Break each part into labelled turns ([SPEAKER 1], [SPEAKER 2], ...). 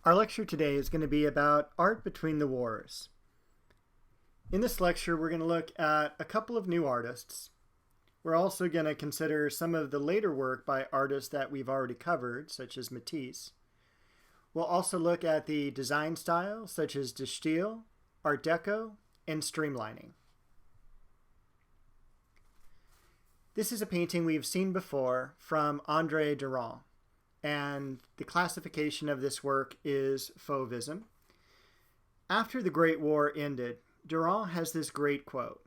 [SPEAKER 1] Our lecture today is going to be about art between the wars. In this lecture, we're going to look at a couple of new artists. We're also going to consider some of the later work by artists that we've already covered, such as Matisse. We'll also look at the design styles, such as DESSAU, Art Deco, and streamlining. This is a painting we've seen before from André Durand, and the classification of this work is Fauvism. After the Great War ended, Durand has this great quote.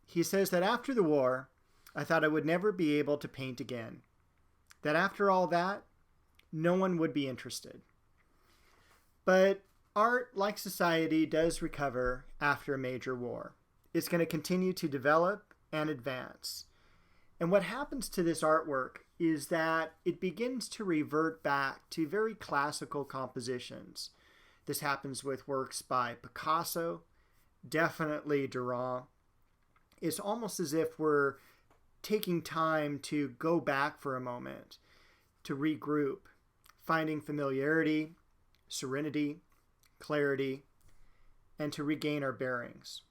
[SPEAKER 1] He says that after the war, I thought I would never be able to paint again. That after all that, no one would be interested. But art, like society, does recover after a major war. It's going to continue to develop and advance. And what happens to this artwork is that it begins to revert back to very classical compositions. This happens with works by Picasso, definitely Durand. It's almost as if we're taking time to go back for a moment, to regroup, finding familiarity, serenity, clarity, and to regain our bearings.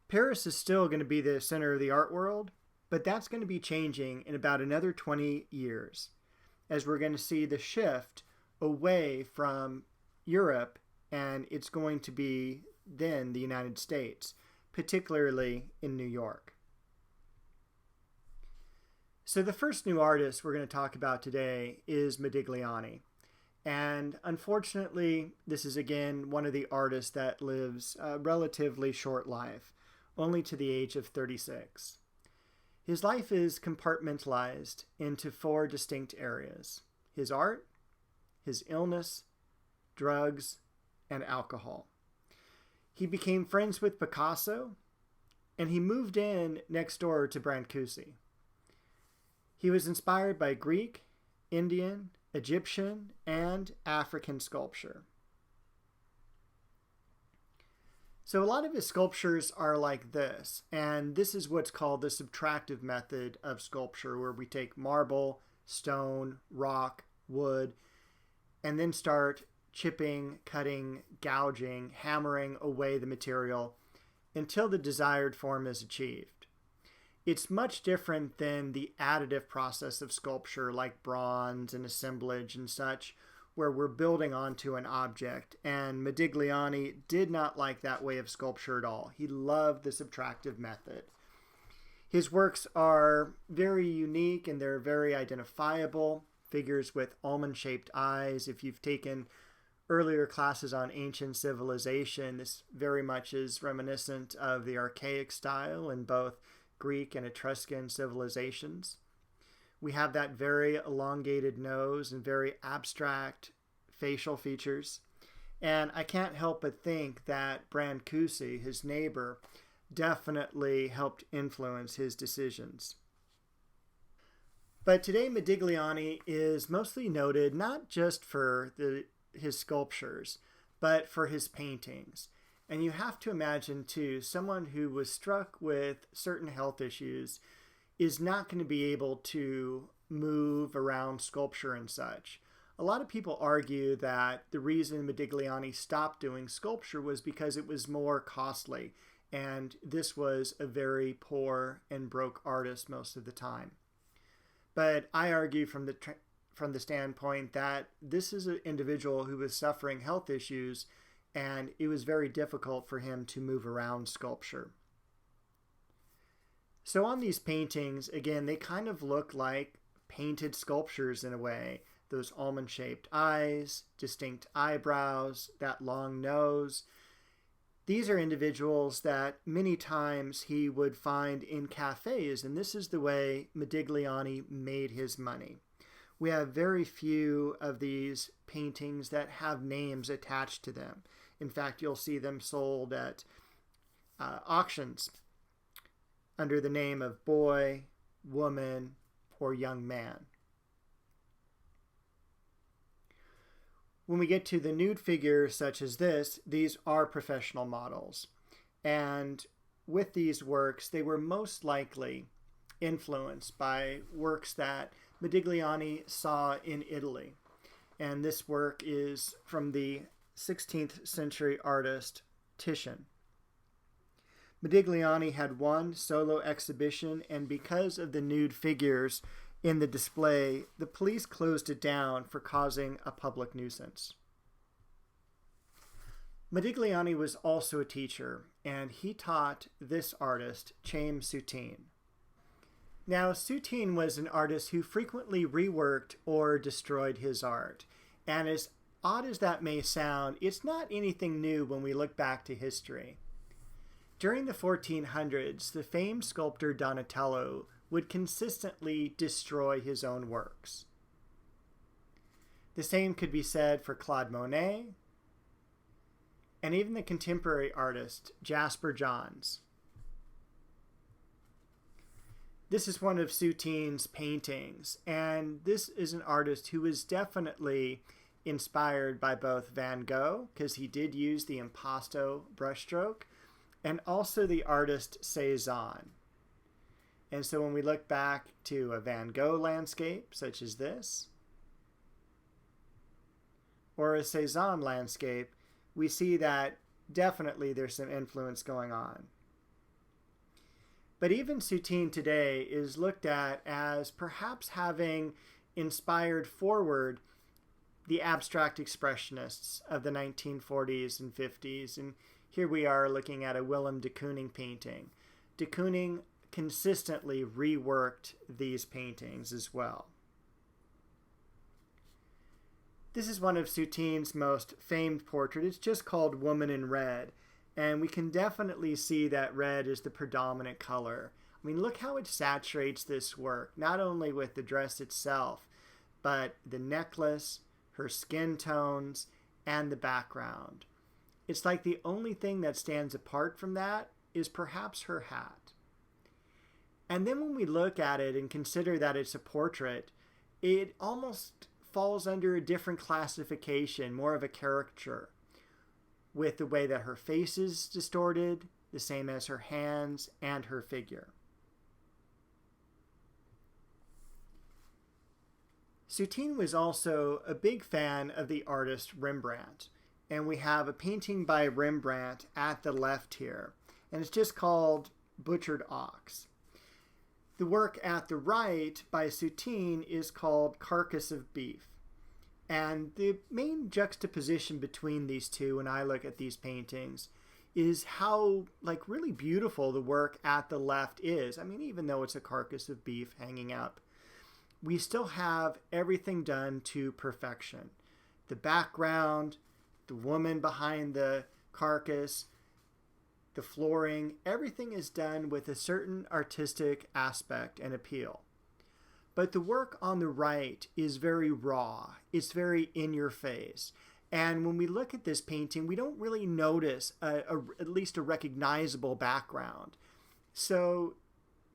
[SPEAKER 1] Paris is still going to be the center of the art world, but that's going to be changing in about another 20 years, as we're going to see the shift away from Europe, and it's going to be then the United States, particularly in New York. So the first new artist we're going to talk about today is Modigliani. And unfortunately, this is again one of the artists that lives a relatively short life, only to the age of 36. His life is compartmentalized into 4 distinct areas: his art, his illness, drugs, and alcohol. He became friends with Picasso, and he moved in next door to Brancusi. He was inspired by Greek, Indian, Egyptian, and African sculpture. So a lot of his sculptures are like this, and this is what's called the subtractive method of sculpture, where we take marble, stone, rock, wood, and then start chipping, cutting, gouging, hammering away the material until the desired form is achieved. It's much different than the additive process of sculpture like bronze and assemblage and such, where we're building onto an object, and Modigliani did not like that way of sculpture at all. He loved the subtractive method. His works are very unique and they're very identifiable. Figures with almond-shaped eyes. If you've taken earlier classes on ancient civilization, this very much is reminiscent of the archaic style in both Greek and Etruscan civilizations. We have that very elongated nose and very abstract facial features. And I can't help but think that Brancusi, his neighbor, definitely helped influence his decisions. But today Modigliani is mostly noted not just for his sculptures, but for his paintings. And you have to imagine, too, someone who was struck with certain health issues is not going to be able to move around sculpture and such. A lot of people argue that the reason Modigliani stopped doing sculpture was because it was more costly, and this was a very poor and broke artist most of the time. But I argue from the standpoint that this is an individual who was suffering health issues, and it was very difficult for him to move around sculpture. So on these paintings, again, they kind of look like painted sculptures in a way. Those almond-shaped eyes, distinct eyebrows, that long nose. These are individuals that many times he would find in cafes, and this is the way Modigliani made his money. We have very few of these paintings that have names attached to them. In fact, you'll see them sold at auctions under the name of boy, woman, or young man. When we get to the nude figures such as this, these are professional models. And with these works, they were most likely influenced by works that Modigliani saw in Italy. and this work is from the 16th century artist Titian. Modigliani had one solo exhibition, and because of the nude figures in the display, the police closed it down for causing a public nuisance. Modigliani was also a teacher, and he taught this artist, CHAΗM SOUTINE. Now, Soutine was an artist who frequently reworked or destroyed his art, and as odd as that may sound, it's not anything new when we look back to history. During the 1400s, the famed sculptor Donatello would consistently destroy his own works. The same could be said for Claude Monet, and even the contemporary artist Jasper Johns. This is one of Soutine's paintings, and this is an artist who was definitely inspired by both Van Gogh, because he did use the impasto brushstroke, and also the artist Cézanne. And so when we look back to a Van Gogh landscape, such as this, or a Cézanne landscape, we see that definitely there's some influence going on. But even Soutine today is looked at as perhaps having inspired forward the abstract expressionists of the 1940s and 50s. And here we are looking at a Willem de Kooning painting. De Kooning consistently reworked these paintings as well. This is one of Soutine's most famed portraits. It's just called Woman in Red. And we can definitely see that red is the predominant color. I mean, look how it saturates this work, not only with the dress itself, but the necklace, her skin tones, and the background. It's like the only thing that stands apart from that is perhaps her hat. And then when we look at it and consider that it's a portrait, it almost falls under a different classification, more of a caricature, with the way that her face is distorted, the same as her hands and her figure. Soutine was also a big fan of the artist Rembrandt, and we have a painting by Rembrandt at the left here, and it's just called Butchered Ox. The work at the right by Soutine is called Carcass of Beef. And the main juxtaposition between these two when I look at these paintings is how really beautiful the work at the left is. I mean, even though it's a carcass of beef hanging up, we still have everything done to perfection. The background, the woman behind the carcass, the flooring, everything is done with a certain artistic aspect and appeal. But the work on the right is very raw. It's very in your face. And when we look at this painting, we don't really notice at least a recognizable background. So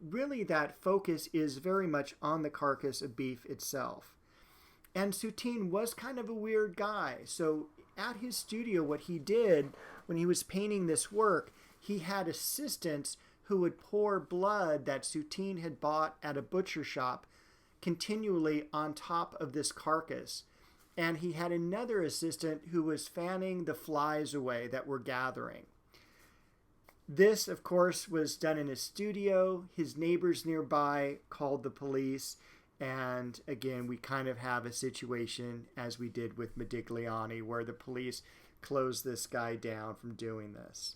[SPEAKER 1] really that focus is very much on the carcass of beef itself. And Soutine was kind of a weird guy. So at his studio, what he did when he was painting this work, he had assistants who would pour blood that Soutine had bought at a butcher shop continually on top of this carcass. And he had another assistant who was fanning the flies away that were gathering. This, of course, was done in his studio. His neighbors nearby called the police. And again, we kind of have a situation as we did with Modigliani, where the police closed this guy down from doing this.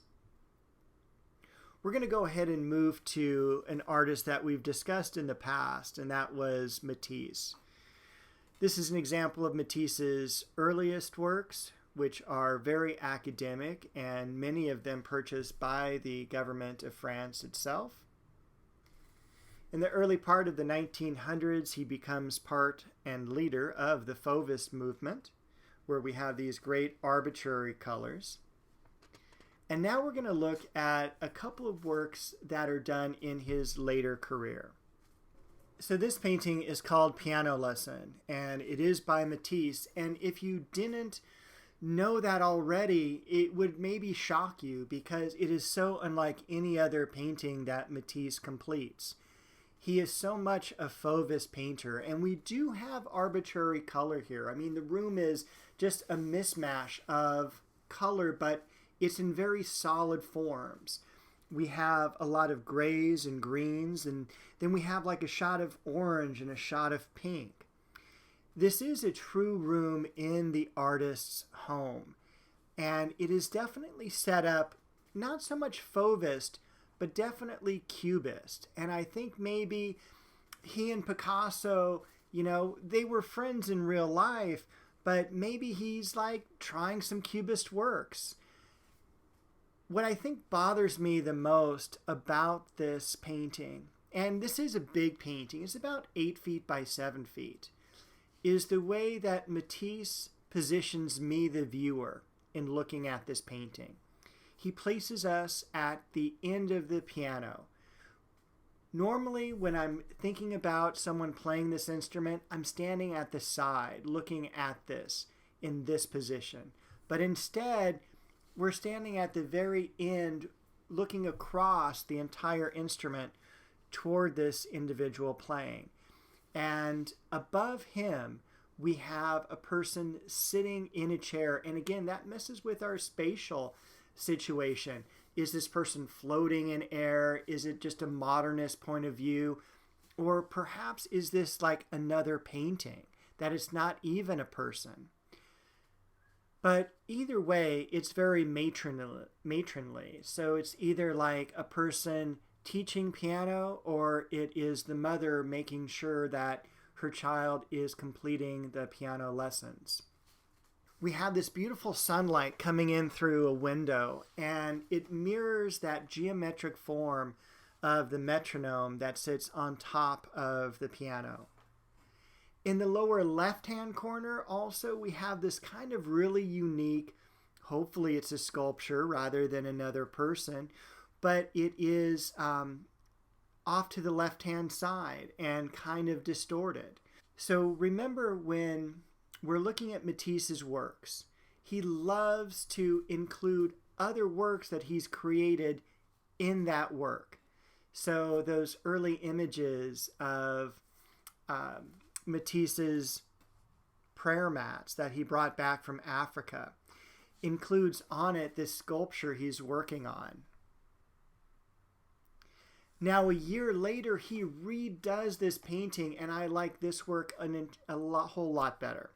[SPEAKER 1] We're going to go ahead and move to an artist that we've discussed in the past, and that was Matisse. This is an example of Matisse's earliest works, which are very academic, and many of them purchased by the government of France itself. In the early part of the 1900s, he becomes part and leader of the Fauvist movement, where we have these great arbitrary colors. And now we're going to look at a couple of works that are done in his later career. So this painting is called Piano Lesson, and it is by Matisse. And if you didn't know that already, it would maybe shock you because it is so unlike any other painting that Matisse completes. He is so much a Fauvism painter, and we do have arbitrary color here. I mean, the room is just a mismatch of color, but it's in very solid forms. We have a lot of grays and greens, and then we have like a shot of orange and a shot of pink. This is a true room in the artist's home, and it is definitely set up not so much Fauvist, but definitely Cubist. And I think maybe he and Picasso, you know, they were friends in real life, but maybe he's like trying some Cubist works. What I think bothers me the most about this painting, and this is a big painting, it's about 8 feet by 7 feet, is the way that Matisse positions me, the viewer, in looking at this painting. He places us at the end of the piano. Normally, when I'm thinking about someone playing this instrument, I'm standing at the side, looking at this in this position. But instead, we're standing at the very end, looking across the entire instrument toward this individual playing. And above him, we have a person sitting in a chair. And again, that messes with our spatial situation. Is this person floating in air? Is it just a modernist point of view? Or perhaps is this like another painting, that it's not even a person? But either way, it's very matronly. So it's either like a person teaching piano, or it is the mother making sure that her child is completing the piano lessons. We have this beautiful sunlight coming in through a window, and it mirrors that geometric form of the metronome that sits on top of the piano. In the lower left-hand corner, also, we have this kind of really unique, hopefully it's a sculpture rather than another person, but it is off to the left-hand side and kind of distorted. So remember, when we're looking at Matisse's works, he loves to include other works that he's created in that work. So those early images of Matisse's prayer mats that he brought back from Africa includes on it this sculpture he's working on. Now, a year later, he redoes this painting, and I like this work whole lot better.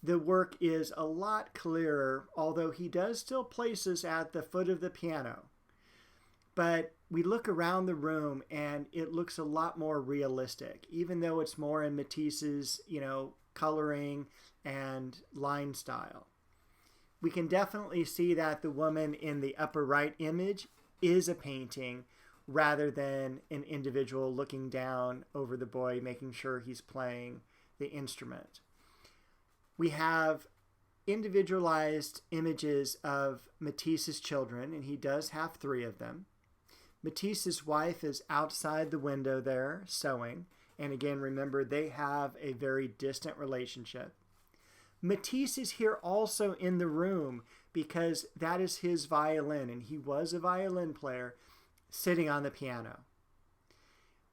[SPEAKER 1] The work is a lot clearer, although he does still place us at the foot of the piano. But we look around the room, and it looks a lot more realistic, even though it's more in Matisse's, coloring and line style. We can definitely see that the woman in the upper right image is a painting, rather than an individual looking down over the boy, making sure he's playing the instrument. We have individualized images of Matisse's children, and he does have 3 of them. Matisse's wife is outside the window there, sewing, and again, remember, they have a very distant relationship. Matisse is here also in the room because that is his violin, and he was a violin player, sitting on the piano.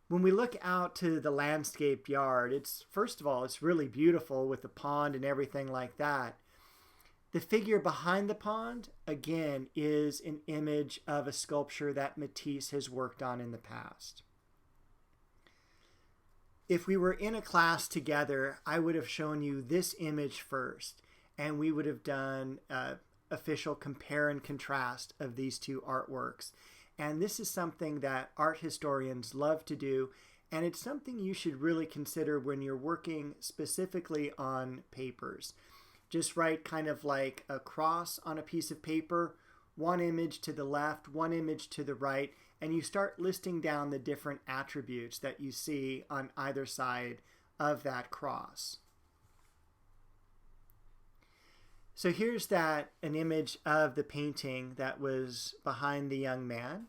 [SPEAKER 1] When we look out to the landscaped yard, first of all, it's really beautiful with the pond and everything like that. The figure behind the pond, again, is an image of a sculpture that Matisse has worked on in the past. If we were in a class together, I would have shown you this image first, and we would have done an official compare and contrast of these 2 artworks. And this is something that art historians love to do, and it's something you should really consider when you're working specifically on papers. Just write kind of like a cross on a piece of paper, 1 image to the left, 1 image to the right, and you start listing down the different attributes that you see on either side of that cross. So here's an image of the painting that was behind the young man.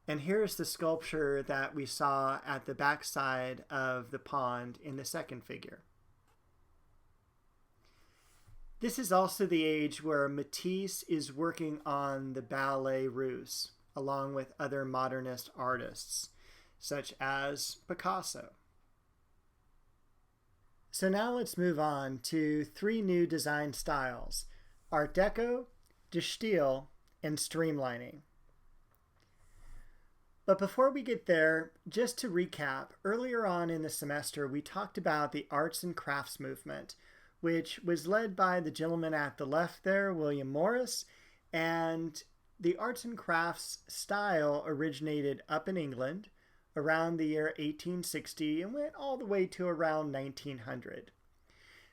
[SPEAKER 1] And here's the sculpture that we saw at the backside of the pond in the second figure. This is also the age where Matisse is working on the Ballet Russe. along with other modernist artists, such as Picasso. So now let's move on to 3 new design styles: Art Deco, De Stijl, and Streamlining. But before we get there, just to recap, earlier on in the semester we talked about the arts and crafts movement, which was led by the gentleman at the left there, William Morris, and the arts and crafts style originated up in England around the year 1860 and went all the way to around 1900.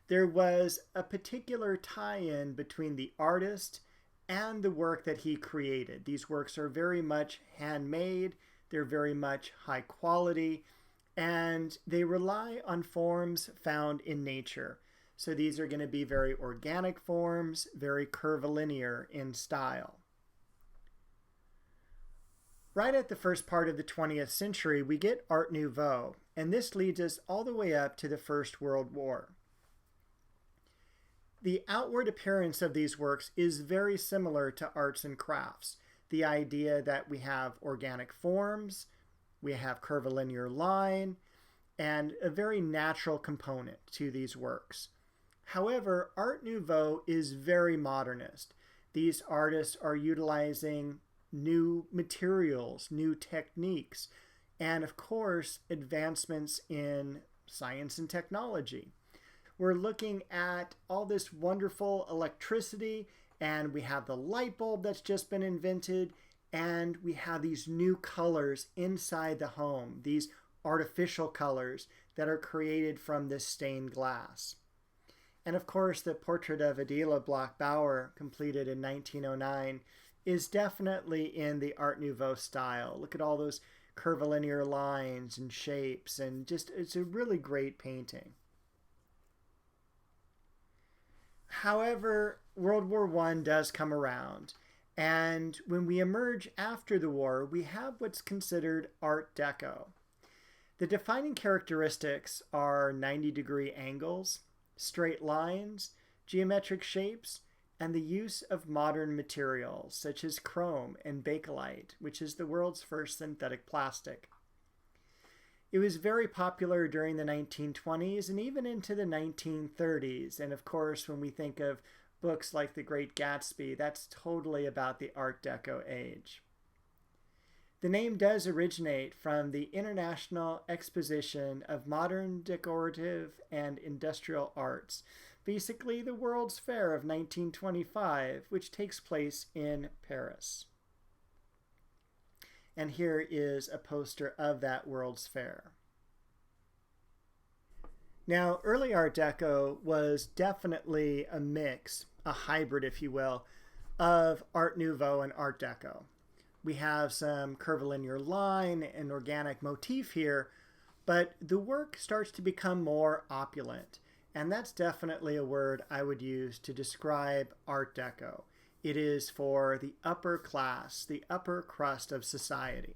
[SPEAKER 1] There was a particular tie-in between the artist and the work that he created. These works are very much handmade, they're very much high quality, and they rely on forms found in nature. So these are going to be very organic forms, very curvilinear in style. Right at the first part of the 20th century, we get Art Nouveau, and this leads us all the way up to the First World War. The outward appearance of these works is very similar to arts and crafts. The idea that we have organic forms, we have curvilinear line, and a very natural component to these works. However, Art Nouveau is very modernist. These artists are utilizing new materials, new techniques, and of course, advancements in science and technology. We're looking at all this wonderful electricity, and we have the light bulb that's just been invented, and we have these new colors inside the home, these artificial colors that are created from this stained glass. And of course, the portrait of Adela Bloch-Bauer, completed in 1909, is definitely in the Art Nouveau style. Look at all those curvilinear lines and shapes, and just, it's a really great painting. However, World War I does come around, and when we emerge after the war, we have what's considered Art Deco. The defining characteristics are 90-degree angles, straight lines, geometric shapes, and the use of modern materials such as chrome and bakelite, which is the world's first synthetic plastic. It was very popular during the 1920s and even into the 1930s. And of course, when we think of books like The Great Gatsby, that's totally about the Art Deco age. The name does originate from the International Exposition of Modern Decorative and Industrial Arts, basically the World's Fair of 1925, which takes place in Paris. And here is a poster of that World's Fair. Now, early Art Deco was definitely a mix, a hybrid, if you will, of Art Nouveau and Art Deco. We have some curvilinear line and organic motif here, but the work starts to become more opulent. And that's definitely a word I would use to describe Art Deco. It is for the upper class, the upper crust of society.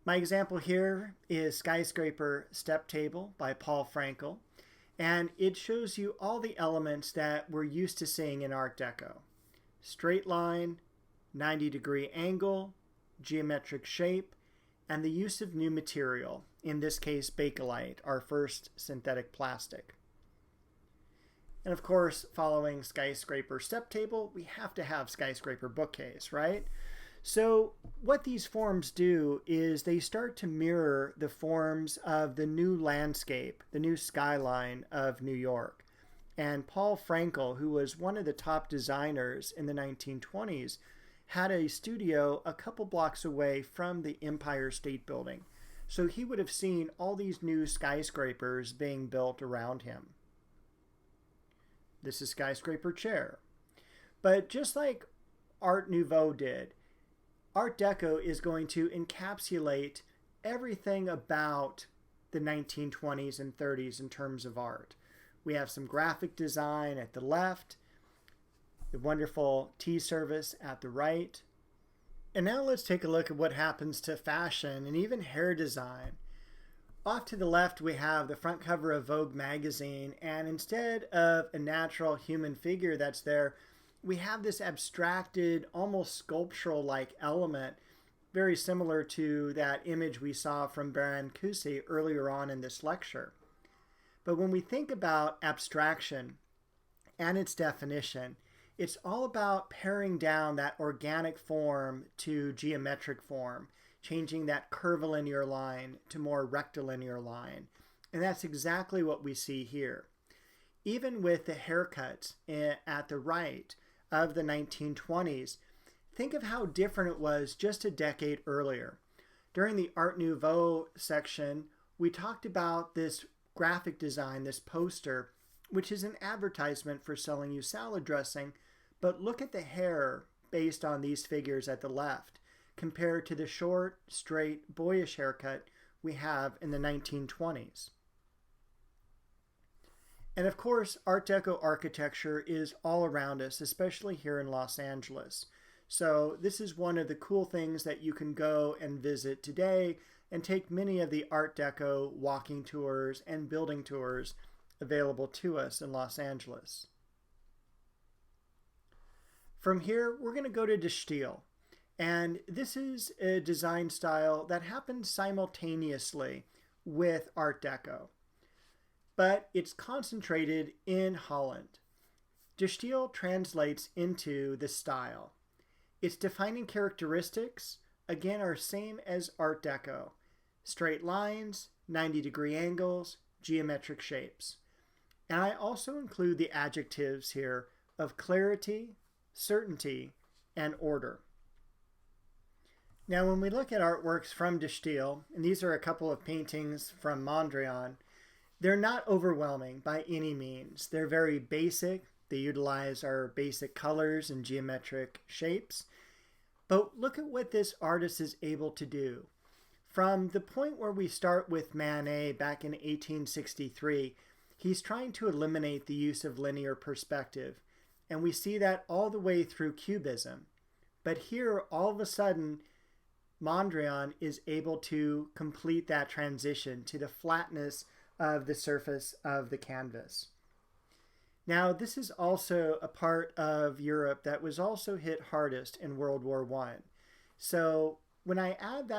[SPEAKER 1] My example here is Skyscraper Step Table by Paul Frankel, and it shows you all the elements that we're used to seeing in Art Deco. Straight line, 90-degree angle, geometric shape, and the use of new material, in this case bakelite, our first synthetic plastic. And of course, following Skyscraper Step Table, we have to have Skyscraper Bookcase, right? So what these forms do is they start to mirror the forms of the new landscape, the new skyline of New York. And Paul Frankel, who was one of the top designers in the 1920s, had a studio a couple blocks away from the Empire State Building. So he would have seen all these new skyscrapers being built around him. This is Skyscraper Chair. But just like Art Nouveau did, Art Deco is going to encapsulate everything about the 1920s and 30s in terms of art. We have some graphic design at the left, the wonderful tea service at the right. And now let's take a look at what happens to fashion and even hair design. Off to the left, we have the front cover of Vogue magazine, and instead of a natural human figure that's there, we have this abstracted, almost sculptural-like element, very similar to that image we saw from Brancusi earlier on in this lecture. But when we think about abstraction and its definition, it's all about paring down that organic form to geometric form, changing that curvilinear line to more rectilinear line. And that's exactly what we see here. Even with the haircuts at the right of the 1920s, think of how different it was just a decade earlier. During the Art Nouveau section, we talked about this graphic design, this poster, which is an advertisement for selling you salad dressing, but look at the hair based on these figures at the left, compared to the short, straight, boyish haircut we have in the 1920s. And of course, Art Deco architecture is all around us, especially here in Los Angeles. So this is one of the cool things that you can go and visit today and take many of the Art Deco walking tours and building tours available to us in Los Angeles. From here, we're going to go to De Stijl. And this is a design style that happened simultaneously with Art Deco, but it's concentrated in Holland. De Stijl translates into the style. Its defining characteristics, again, are same as Art Deco. Straight lines, 90-degree angles, geometric shapes. And I also include the adjectives here of clarity, certainty, and order. Now, when we look at artworks from De Stijl, and these are a couple of paintings from Mondrian, they're not overwhelming by any means. They're very basic. They utilize our basic colors and geometric shapes. But look at what this artist is able to do. From the point where we start with Manet back in 1863, he's trying to eliminate the use of linear perspective. And we see that all the way through Cubism. But here, all of a sudden, Mondrian is able to complete that transition to the flatness of the surface of the canvas. Now, this is also a part of Europe that was also hit hardest in World War I. So when I add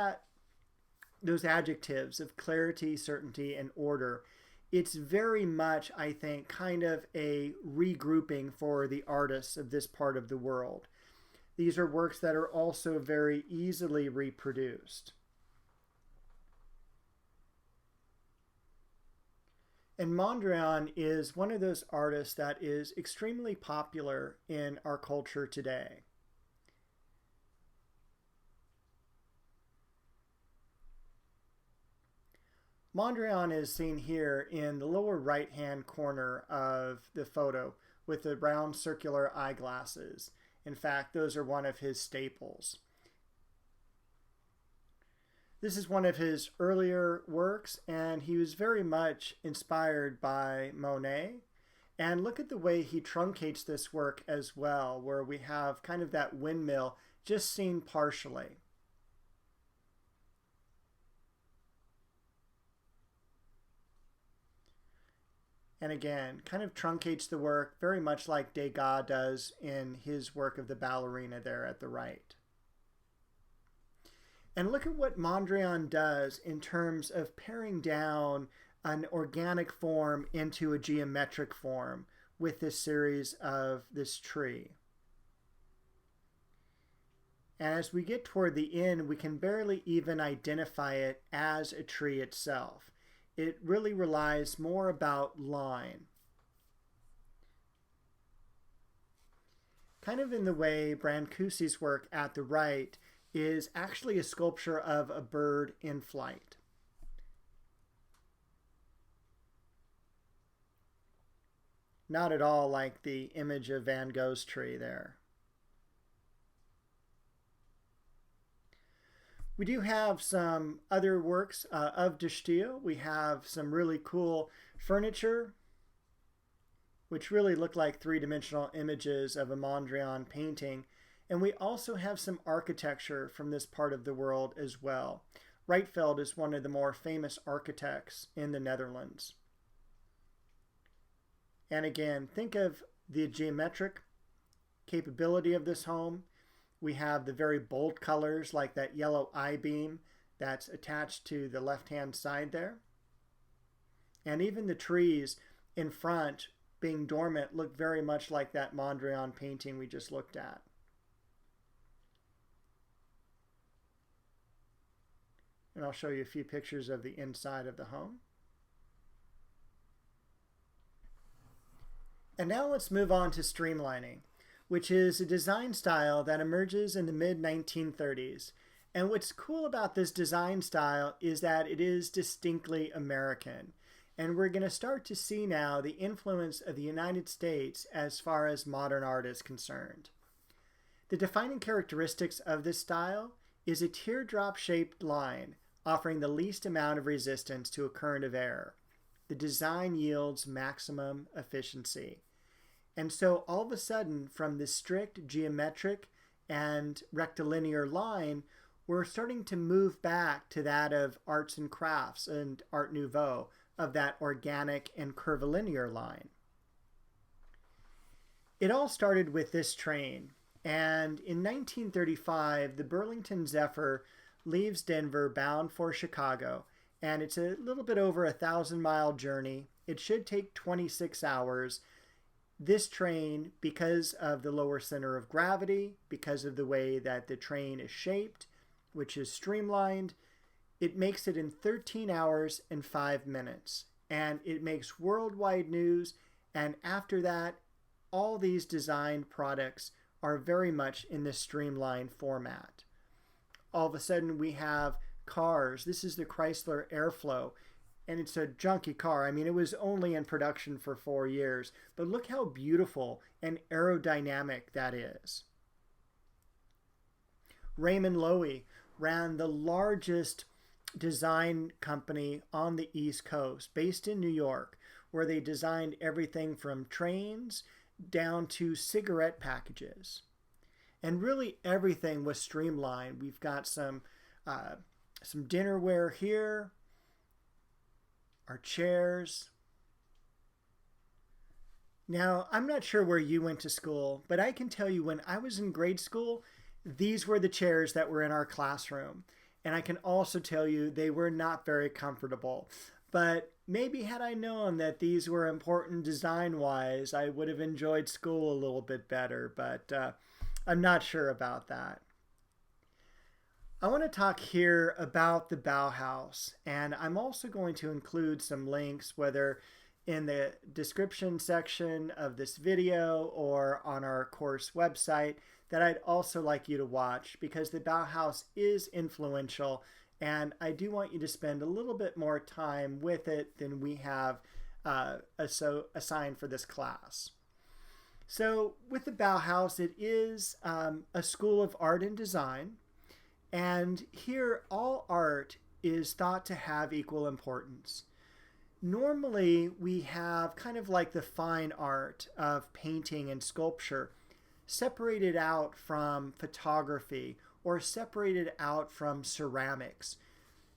[SPEAKER 1] those adjectives of clarity, certainty, and order, it's very much, I think, kind of a regrouping for the artists of this part of the world. These are works that are also very easily reproduced. And Mondrian is one of those artists that is extremely popular in our culture today. Mondrian is seen here in the lower right-hand corner of the photo with the round circular eyeglasses. In fact, those are one of his staples. This is one of his earlier works, and he was very much inspired by Monet. And look at the way he truncates this work as well, where we have kind of that windmill just seen partially. And again, kind of truncates the work very much like Degas does in his work of the ballerina there at the right. And look at what Mondrian does in terms of paring down an organic form into a geometric form with this series of this tree. And as we get toward the end, we can barely even identify it as a tree itself. It really relies more about line. Kind of in the way Brancusi's work at the right is actually a sculpture of a bird in flight. Not at all like the image of Van Gogh's tree there. We do have some other works of De Stijl. We have some really cool furniture, which really look like three-dimensional images of a Mondrian painting. And we also have some architecture from this part of the world as well. RIETVELD is one of the more famous architects in the Netherlands. And again, think of the geometric capability of this home. We have the very bold colors like that yellow I-beam that's attached to the left-hand side there. And even the trees in front being dormant look very much like that Mondrian painting we just looked at. And I'll show you a few pictures of the inside of the home. And now let's move on to streamlining, which is a design style that emerges in the mid-1930s. And what's cool about this design style is that it is distinctly American. And we're going to start to see now the influence of the United States as far as modern art is concerned. The defining characteristics of this style is a teardrop-shaped line offering the least amount of resistance to a current of air. The design yields maximum efficiency. And so all of a sudden, from this strict geometric and rectilinear line, we're starting to move back to that of arts and crafts and Art Nouveau, of that organic and curvilinear line. It all started with this train, and in 1935, the Burlington ZEPHYR leaves Denver bound for Chicago, and it's a little bit over a 1,000-mile journey. It should take 26 hours. This train, because of the lower center of gravity, because of the way that the train is shaped, which is streamlined, it makes it in 13 hours and 5 minutes. And it makes worldwide news, and after that, all these designed products are very much in this streamlined format. All of a sudden we have cars. This is the Chrysler Airflow, and it's a junky car. I mean, it was only in production for 4 years, but look how beautiful and aerodynamic that is. Raymond Loewy ran the largest design company on the East Coast, based in New York, where they designed everything from trains down to cigarette packages. And really everything was streamlined. We've got some dinnerware here, our chairs. Now, I'm not sure where you went to school, but I can tell you when I was in grade school, these were the chairs that were in our classroom. And I can also tell you they were not very comfortable. But maybe had I known that these were important design-wise, I would have enjoyed school a little bit better, but I'm not sure about that. I want to talk here about the Bauhaus, and I'm also going to include some links, whether in the description section of this video or on our course website, that I'd also like you to watch, because the Bauhaus is influential, and I do want you to spend a little bit more time with it than we have assigned for this class. So with the Bauhaus, it is a school of art and design, and here all art is thought to have equal importance. Normally we have kind of like the fine art of painting and sculpture separated out from photography or separated out from ceramics.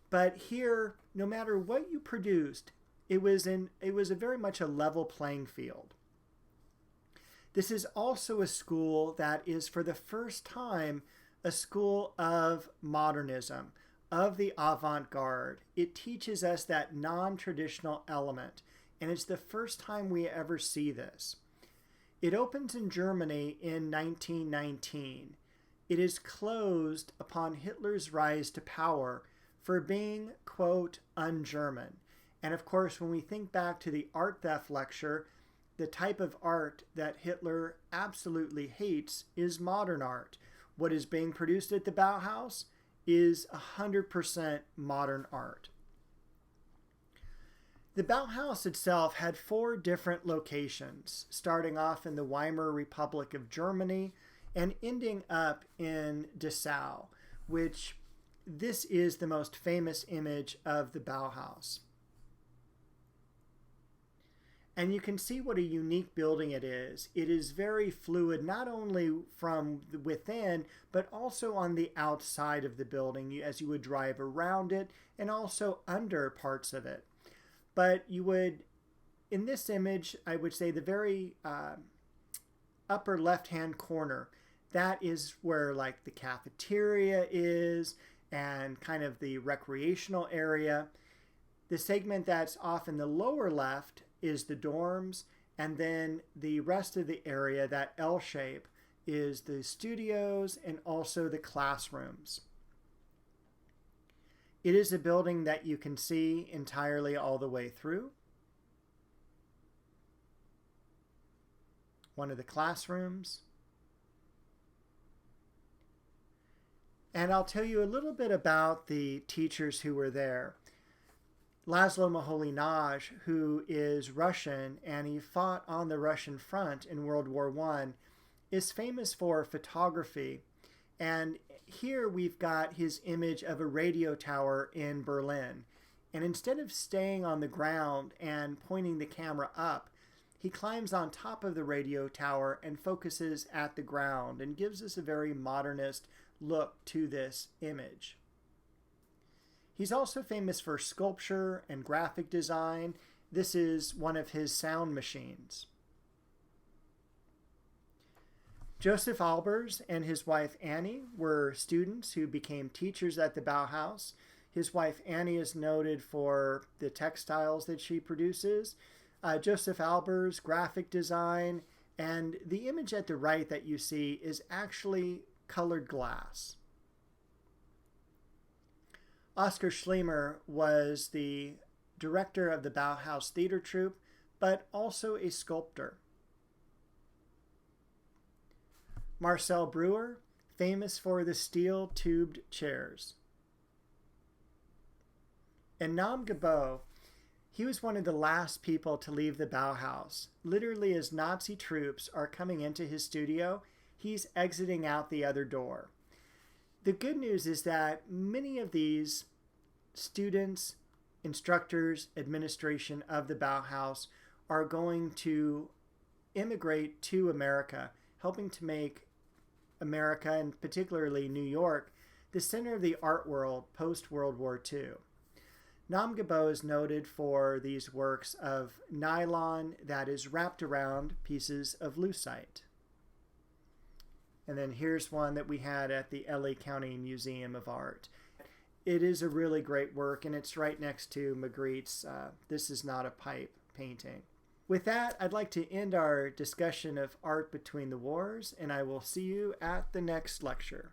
[SPEAKER 1] But here, no matter what you produced, it was a very much a level playing field. This is also a school that is for the first time a school of modernism, of the avant-garde. It teaches us that non-traditional element, and it's the first time we ever see this. It opens in Germany in 1919. It is closed upon Hitler's rise to power for being, quote, un-German. And of course, when we think back to the art theft lecture, the type of art that Hitler absolutely hates is modern art. What is being produced at the Bauhaus is 100% modern art. The Bauhaus itself had 4 different locations, starting off in the Weimar Republic of Germany and ending up in Dessau, which this is the most famous image of the Bauhaus. And you can see what a unique building it is. It is very fluid, not only from within, but also on the outside of the building as you would drive around it and also under parts of it. But you would, in this image, I would say the very upper left-hand corner, that is where like the cafeteria is and kind of the recreational area. The segment that's off in the lower left is the dorms, and then the rest of the area, that L shape, is the studios and also the classrooms. It is a building that you can see entirely all the way through. One of the classrooms. And I'll tell you a little bit about the teachers who were there. Laszlo Moholy-Nagy, who is Russian and he fought on the Russian front in World War I, is famous for photography. And here we've got his image of a radio tower in Berlin. And instead of staying on the ground and pointing the camera up, he climbs on top of the radio tower and focuses at the ground and gives us a very modernist look to this image. He's also famous for sculpture and graphic design. This is one of his sound machines. Joseph Albers and his wife Annie were students who became teachers at the Bauhaus. His wife Annie is noted for the textiles that she produces. Joseph Albers, graphic design, and the image at the right that you see is actually colored glass. Oskar Schlemmer was the director of the Bauhaus theater troupe, but also a sculptor. Marcel Breuer, famous for the steel-tubed chairs. And Nam Gabo, he was one of the last people to leave the Bauhaus. Literally, as Nazi troops are coming into his studio, he's exiting out the other door. The good news is that many of these students, instructors, administration of the Bauhaus are going to immigrate to America, helping to make America, and particularly New York, the center of the art world post-World War II. Nam Gabo is noted for these works of nylon that is wrapped around pieces of lucite. And then here's one that we had at the LA County Museum of Art. It is a really great work, and it's right next to Magritte's This Is Not a Pipe painting. With that, I'd like to end our discussion of art between the wars, and I will see you at the next lecture.